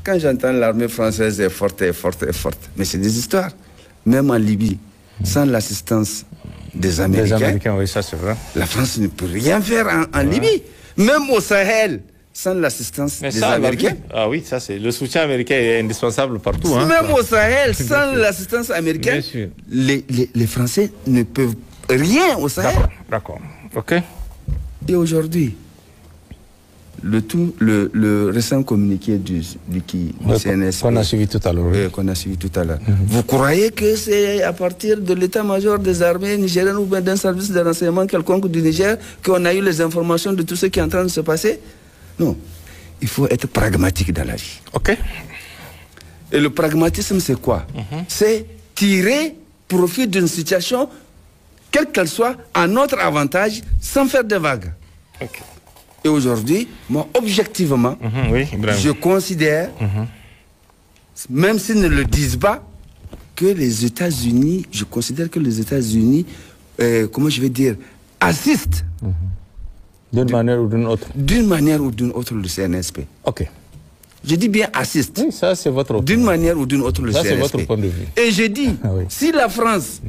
quand j'entends l'armée française est forte, est forte, est forte, mais c'est des histoires. Même en Libye, sans l'assistance des Américains, oui, ça c'est vrai. la France ne peut rien faire en Libye. Même au Sahel, sans l'assistance des Américains. Ah oui, ça c'est le soutien américain est indispensable partout. Hein. Même au Sahel, sans l'assistance américaine, les Français ne peuvent rien au Sahel. D'accord. Ok. Et aujourd'hui, le récent communiqué du CNSP qu'on a suivi tout à l'heure. Qu'on a suivi tout à l'heure. Vous croyez que c'est à partir de l'état-major des armées nigériennes ou bien d'un service de renseignement quelconque du Niger qu'on a eu les informations de tout ce qui est en train de se passer? Non. Il faut être pragmatique dans la vie. Ok. Et le pragmatisme, c'est quoi? C'est tirer profit d'une situation, quelle qu'elle soit, à notre avantage, sans faire de vagues. Ok. Et aujourd'hui, moi, objectivement, je considère, même s'ils ne le disent pas, que les États-Unis, je considère que les États-Unis, comment je vais dire, assistent. D'une manière ou d'une autre. D'une manière ou d'une autre, le CNSP. Ok. Je dis bien assiste. Oui, ça c'est votre opinion. D'une manière ou d'une autre, le CNSP. Ça c'est votre point de vue. Et je dis, si la France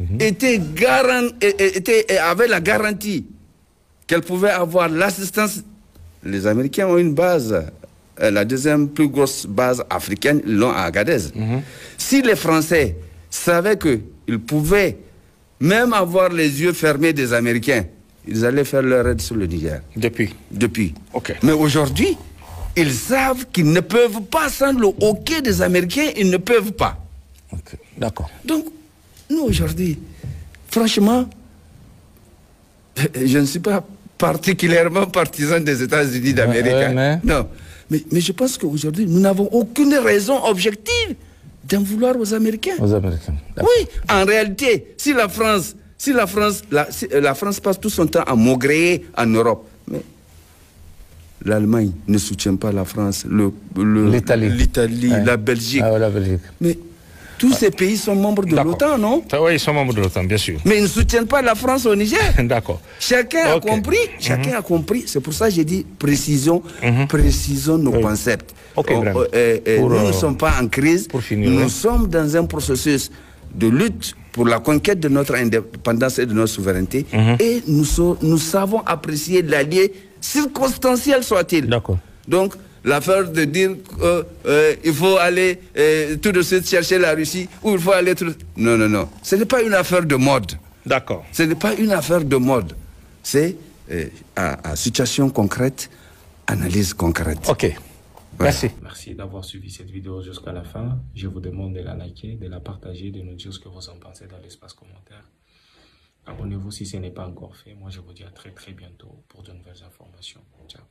avait la garantie qu'elle pouvait avoir l'assistance, les Américains ont une base, la deuxième plus grosse base africaine, ils l'ont à Agadez. Si les Français savaient qu'ils pouvaient même avoir les yeux fermés des Américains, ils allaient faire leur aide sur le Niger. Depuis. Ok. Mais aujourd'hui, ils savent qu'ils ne peuvent pas, sans le hockey des Américains, ils ne peuvent pas. Ok. D'accord. Donc, nous aujourd'hui, franchement, je ne suis pas particulièrement partisan des États-Unis d'Amérique. Non. Mais je pense qu'aujourd'hui, nous n'avons aucune raison objective d'en vouloir aux Américains. Aux Américains. Oui, en réalité, si la France passe tout son temps à maugréer en Europe, mais l'Allemagne ne soutient pas la France, l'Italie, la Belgique. La Belgique. Mais tous ces pays sont membres de l'OTAN, non? Oui, ils sont membres de l'OTAN, bien sûr. Mais ils ne soutiennent pas la France au Niger. D'accord. Chacun a compris. Chacun a compris. C'est pour ça que j'ai dit précisons nos concepts. Nous ne sommes pas en crise. Nous sommes dans un processus de lutte pour la conquête de notre indépendance et de notre souveraineté. Et nous savons apprécier l'allié, circonstanciel soit-il. D'accord. Donc, l'affaire de dire qu'il faut aller tout de suite chercher la Russie ou il faut aller... Non, non, non. Ce n'est pas une affaire de mode. D'accord. Ce n'est pas une affaire de mode. C'est à situation concrète, analyse concrète. Ok. Merci. Merci d'avoir suivi cette vidéo jusqu'à la fin. Je vous demande de la liker, de la partager, de nous dire ce que vous en pensez dans l'espace commentaire. Abonnez-vous si ce n'est pas encore fait. Moi, je vous dis à très bientôt pour de nouvelles informations. Ciao.